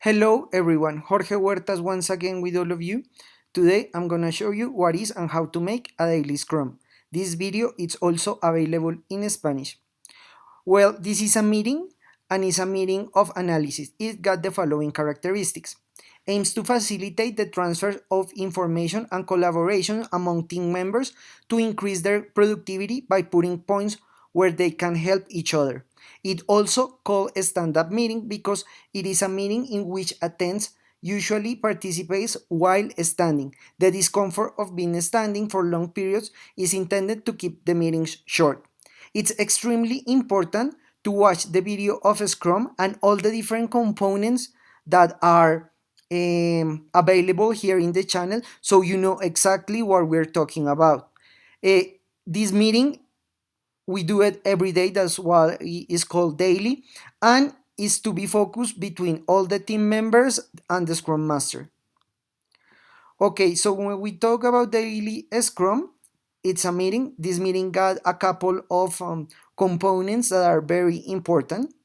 Hello everyone, Jorge Huertas once again with all of you. Today I'm gonna show you what is and how to make a daily Scrum. This video is also available in Spanish. Well, this is a meeting and it's a meeting of analysis. It got the following characteristics. Aims to facilitate the transfer of information and collaboration among team members to increase their productivity by putting points where they can help each other. It also called a stand-up meeting because it is a meeting in which attends usually participates while standing. The discomfort of being standing for long periods is intended to keep the meetings short. It's extremely important to watch the video of Scrum and all the different components that are available here in the channel so you know exactly what we're talking about. This meeting, we do it every day, that's why it is called daily, and is to be focused between all the team members and the Scrum Master. Okay, so when we talk about daily Scrum, it's a meeting. This meeting got a couple of components that are very important.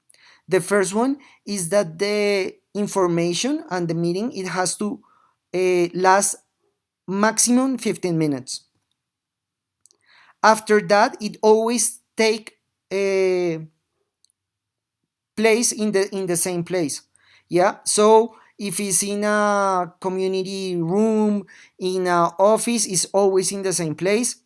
The first one is that the information and the meeting, it has to last maximum 15 minutes. After that, it always take a place in the same place. Yeah, so if it's in a community room, in an office, it's always in the same place.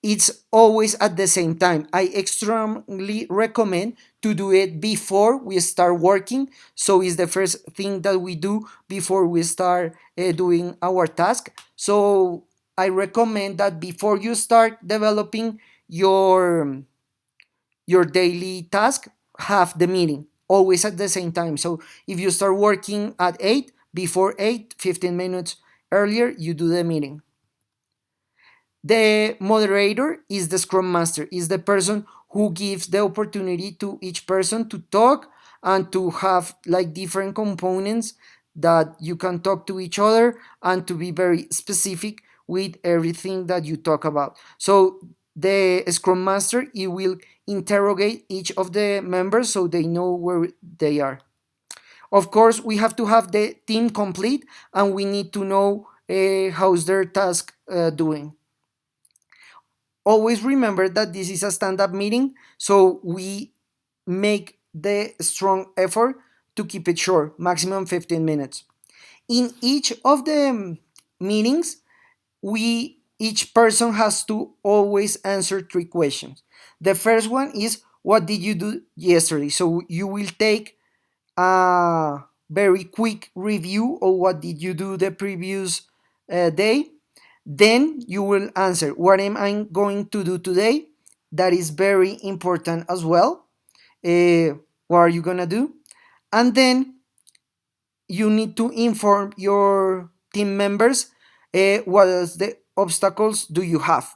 It's always at the same time. I extremely recommend to do it before we start working. So it's the first thing that we do before we start doing our task. So I recommend that before you start developing your daily task, have the meeting always at the same time. So if you start working at 8, before 8, 15 minutes earlier, you do the meeting. The moderator is the Scrum Master, is the person who gives the opportunity to each person to talk and to have like different components that you can talk to each other and to be very specific with everything that you talk about. So the Scrum Master, he will interrogate each of the members so they know where they are. Of course, we have to have the team complete and we need to know how's their task doing. Always remember that this is a stand-up meeting, so we make the strong effort to keep it short, maximum 15 minutes. In each of the meetings, we each person has to always answer 3 questions. The first one is, what did you do yesterday? So you will take a very quick review of what did you do the previous day. Then you will answer, what am I going to do today? That is very important as well. What are you gonna do? And then you need to inform your team members what is the obstacles do you have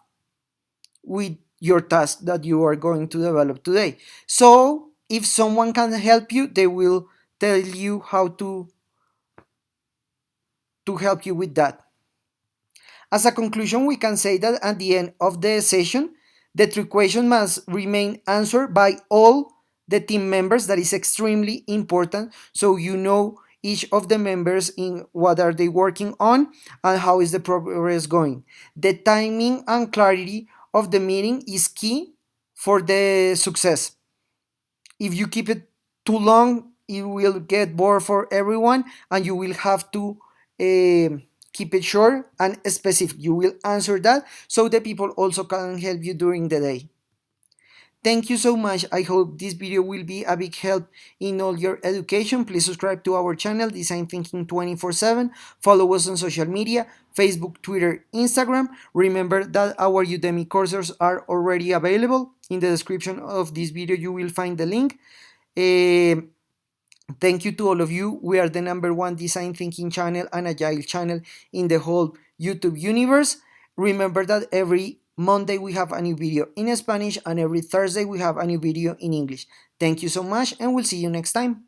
with your task that you are going to develop today. So if someone can help you, they will tell you how to help you with that. As a conclusion, we can say that at the end of the session, the 3 questions must remain answered by all the team members. That is extremely important, so you know each of the members in what are they working on and how is the progress going. The timing and clarity of the meeting is key for the success. If you keep it too long, it will get bored for everyone and you will have to keep it short and specific. You will answer that so the people also can help you during the day. Thank you so much. I hope this video will be a big help in all your education. Please subscribe to our channel, Design Thinking 24/7. Follow us on social media, Facebook, Twitter, Instagram. Remember that our Udemy courses are already available. In the description of this video, you will find the link. Thank you to all of you. We are the #1 design thinking channel and agile channel in the whole YouTube universe. Remember that every Monday we have a new video in Spanish and every Thursday we have a new video in English. Thank you so much and we'll see you next time.